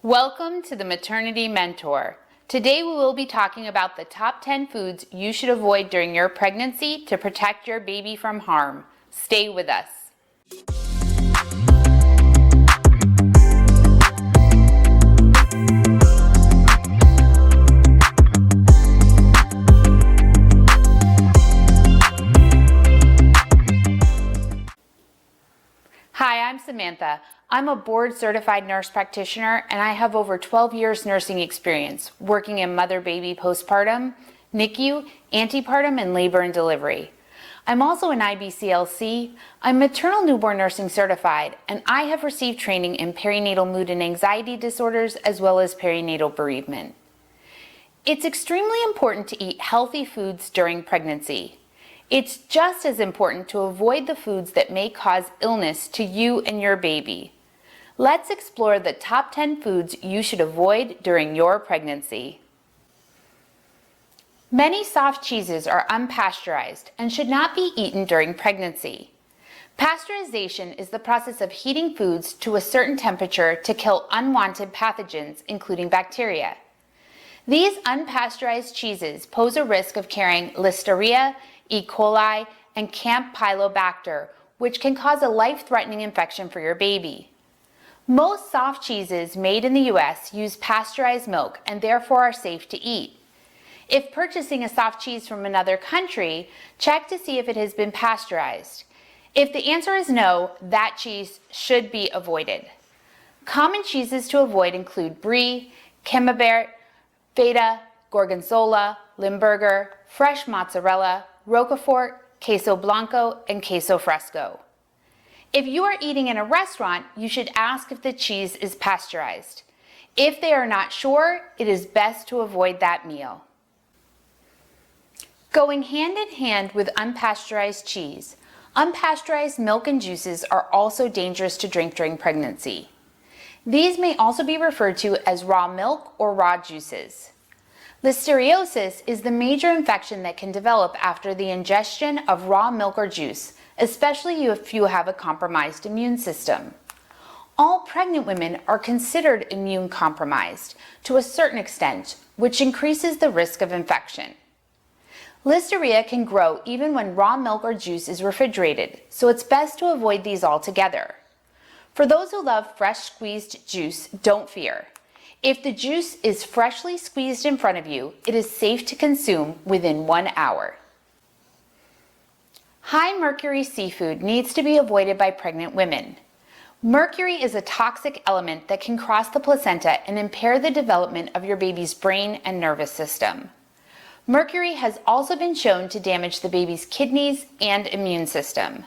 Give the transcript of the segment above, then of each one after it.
Welcome to the Maternity Mentor. Today we will be talking about the top 10 foods you should avoid during your pregnancy to protect your baby from harm. Stay with us. Hi, I'm Samantha. I'm a board-certified nurse practitioner and I have over 12 years nursing experience working in mother-baby postpartum, NICU, antepartum, and labor and delivery. I'm also an IBCLC, I'm maternal newborn nursing certified, and I have received training in perinatal mood and anxiety disorders as well as perinatal bereavement. It's extremely important to eat healthy foods during pregnancy. It's just as important to avoid the foods that may cause illness to you and your baby. Let's explore the top 10 foods you should avoid during your pregnancy. Many soft cheeses are unpasteurized and should not be eaten during pregnancy. Pasteurization is the process of heating foods to a certain temperature to kill unwanted pathogens, including bacteria. These unpasteurized cheeses pose a risk of carrying Listeria, E. coli, and Campylobacter, which can cause a life-threatening infection for your baby. Most soft cheeses made in the U.S. use pasteurized milk and therefore are safe to eat. If purchasing a soft cheese from another country, check to see if it has been pasteurized. If the answer is no, that cheese should be avoided. Common cheeses to avoid include Brie, Camembert, Feta, Gorgonzola, Limburger, fresh mozzarella, Roquefort, Queso Blanco, and Queso Fresco. If you are eating in a restaurant, you should ask if the cheese is pasteurized. If they are not sure, it is best to avoid that meal. Going hand in hand with unpasteurized cheese, unpasteurized milk and juices are also dangerous to drink during pregnancy. These may also be referred to as raw milk or raw juices. Listeriosis is the major infection that can develop after the ingestion of raw milk or juice, especially if you have a compromised immune system. All pregnant women are considered immune compromised to a certain extent, which increases the risk of infection. Listeria can grow even when raw milk or juice is refrigerated, so it's best to avoid these altogether. For those who love fresh squeezed juice, don't fear. If the juice is freshly squeezed in front of you, it is safe to consume within 1 hour. High mercury seafood needs to be avoided by pregnant women. Mercury is a toxic element that can cross the placenta and impair the development of your baby's brain and nervous system. Mercury has also been shown to damage the baby's kidneys and immune system.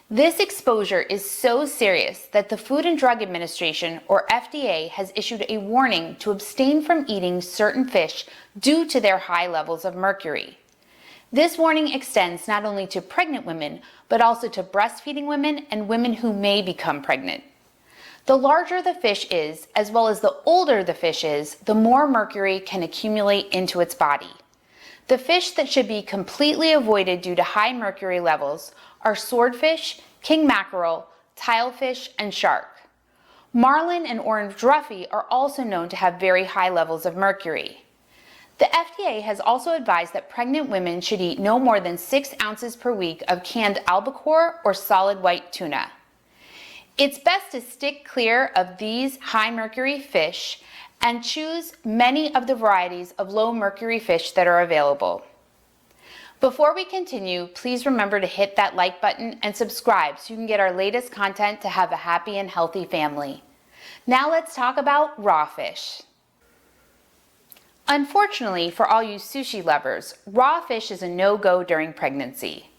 This exposure is so serious that the Food and Drug Administration, or FDA, has issued a warning to abstain from eating certain fish due to their high levels of mercury. This warning extends not only to pregnant women, but also to breastfeeding women and women who may become pregnant. The larger the fish is, as well as the older the fish is, the more mercury can accumulate into its body. The fish that should be completely avoided due to high mercury levels are swordfish, king mackerel, tilefish, and shark. Marlin and orange roughy are also known to have very high levels of mercury. The FDA has also advised that pregnant women should eat no more than 6 ounces per week of canned albacore or solid white tuna. It's best to stick clear of these high mercury fish and choose many of the varieties of low mercury fish that are available. Before we continue, please remember to hit that like button and subscribe so you can get our latest content to have a happy and healthy family. Now let's talk about raw fish. Unfortunately, for all you sushi lovers, raw fish is a no-go during pregnancy.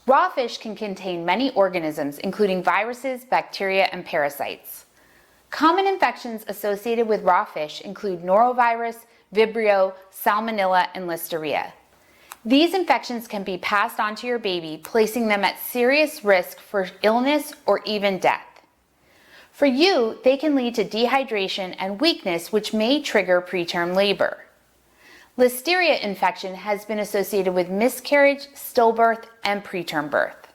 Raw fish can contain many organisms, including viruses, bacteria, and parasites. Common infections associated with raw fish include norovirus, Vibrio, Salmonella, and Listeria. These infections can be passed on to your baby, placing them at serious risk for illness or even death. For you, they can lead to dehydration and weakness, which may trigger preterm labor. Listeria infection has been associated with miscarriage, stillbirth, and preterm birth.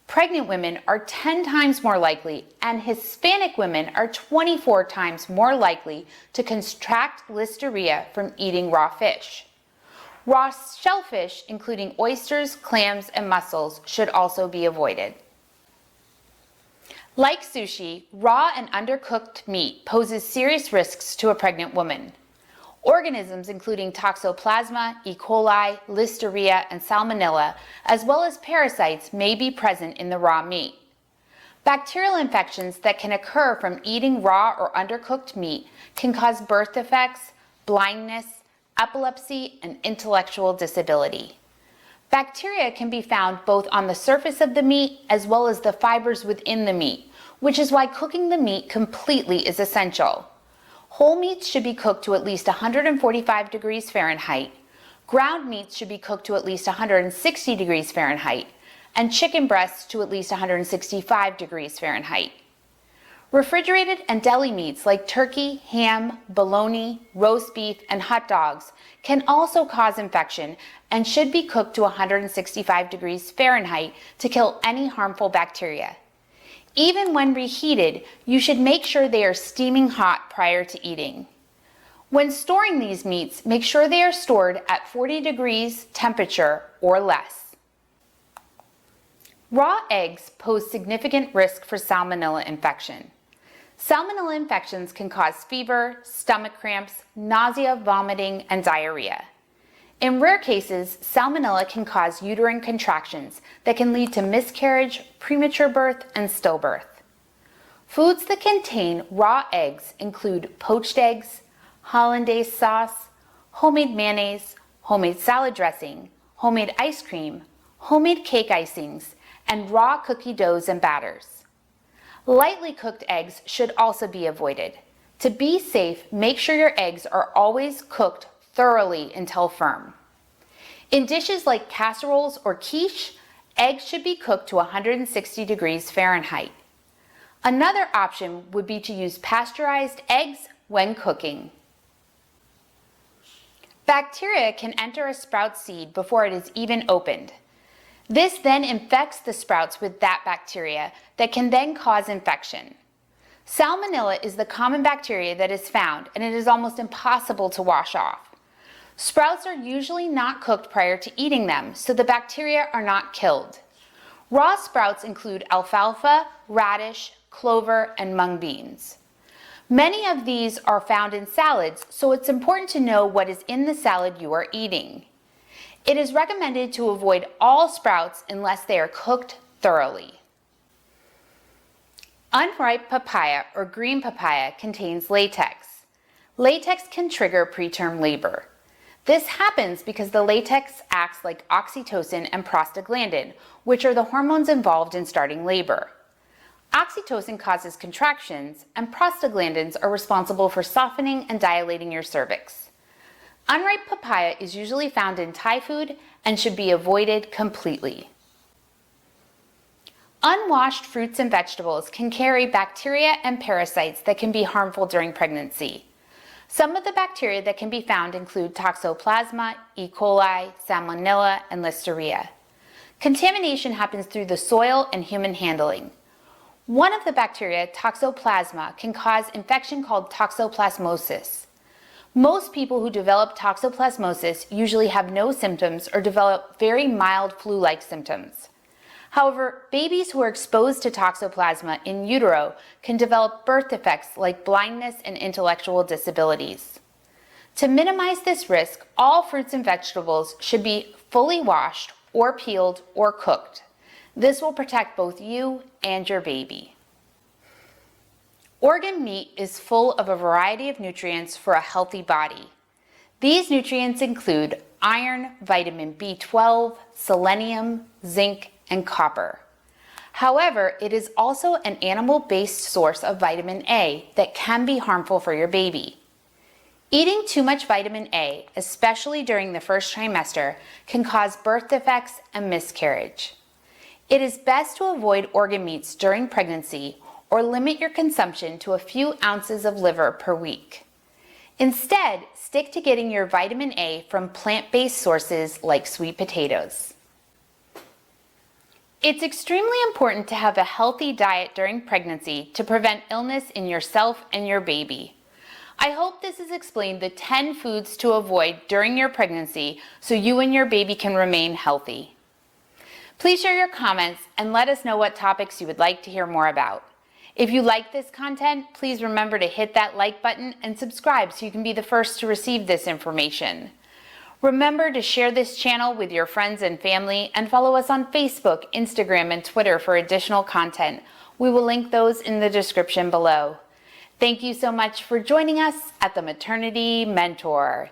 Pregnant women are 10 times more likely, and Hispanic women are 24 times more likely to contract listeria from eating raw fish. Raw shellfish, including oysters, clams, and mussels, should also be avoided. Like sushi, raw and undercooked meat poses serious risks to a pregnant woman. Organisms including Toxoplasma, E. coli, Listeria, and Salmonella, as well as parasites, may be present in the raw meat. Bacterial infections that can occur from eating raw or undercooked meat can cause birth defects, blindness, epilepsy, and intellectual disability. Bacteria can be found both on the surface of the meat as well as the fibers within the meat, which is why cooking the meat completely is essential. Whole meats should be cooked to at least 145 degrees Fahrenheit. Ground meats should be cooked to at least 160 degrees Fahrenheit, and chicken breasts to at least 165 degrees Fahrenheit. Refrigerated and deli meats like turkey, ham, bologna, roast beef, and hot dogs can also cause infection and should be cooked to 165 degrees Fahrenheit to kill any harmful bacteria. Even when reheated, you should make sure they are steaming hot prior to eating. When storing these meats, make sure they are stored at 40 degrees temperature or less. Raw eggs pose significant risk for salmonella infection. Salmonella infections can cause fever, stomach cramps, nausea, vomiting, and diarrhea. In rare cases, salmonella can cause uterine contractions that can lead to miscarriage, premature birth, and stillbirth. Foods that contain raw eggs include poached eggs, hollandaise sauce, homemade mayonnaise, homemade salad dressing, homemade ice cream, homemade cake icings, and raw cookie doughs and batters. Lightly cooked eggs should also be avoided. To be safe, make sure your eggs are always cooked thoroughly until firm. In dishes like casseroles or quiche, eggs should be cooked to 160 degrees Fahrenheit. Another option would be to use pasteurized eggs when cooking. Bacteria can enter a sprout seed before it is even opened. This then infects the sprouts with that bacteria that can then cause infection. Salmonella is the common bacteria that is found, and it is almost impossible to wash off. Sprouts are usually not cooked prior to eating them, so the bacteria are not killed. Raw sprouts include alfalfa, radish, clover, and mung beans. Many of these are found in salads, so it's important to know what is in the salad you are eating. It is recommended to avoid all sprouts unless they are cooked thoroughly. Unripe papaya or green papaya contains latex. Latex can trigger preterm labor. This happens because the latex acts like oxytocin and prostaglandin, which are the hormones involved in starting labor. Oxytocin causes contractions, and prostaglandins are responsible for softening and dilating your cervix. Unripe papaya is usually found in Thai food and should be avoided completely. Unwashed fruits and vegetables can carry bacteria and parasites that can be harmful during pregnancy. Some of the bacteria that can be found include Toxoplasma, E. coli, Salmonella, and Listeria. Contamination happens through the soil and human handling. One of the bacteria, Toxoplasma, can cause infection called toxoplasmosis. Most people who develop toxoplasmosis usually have no symptoms or develop very mild flu-like symptoms. However, babies who are exposed to Toxoplasma in utero can develop birth defects like blindness and intellectual disabilities. To minimize this risk, all fruits and vegetables should be fully washed or peeled or cooked. This will protect both you and your baby. Organ meat is full of a variety of nutrients for a healthy body. These nutrients include iron, vitamin B12, selenium, zinc, and copper. However, it is also an animal-based source of vitamin A that can be harmful for your baby. Eating too much vitamin A, especially during the first trimester, can cause birth defects and miscarriage. It is best to avoid organ meats during pregnancy or limit your consumption to a few ounces of liver per week. Instead, stick to getting your vitamin A from plant-based sources like sweet potatoes. It's extremely important to have a healthy diet during pregnancy to prevent illness in yourself and your baby. I hope this has explained the 10 foods to avoid during your pregnancy so you and your baby can remain healthy. Please share your comments and let us know what topics you would like to hear more about. If you like this content, please remember to hit that like button and subscribe so you can be the first to receive this information. Remember to share this channel with your friends and family and follow us on Facebook, Instagram, and Twitter for additional content. We will link those in the description below. Thank you so much for joining us at the Maternity Mentor.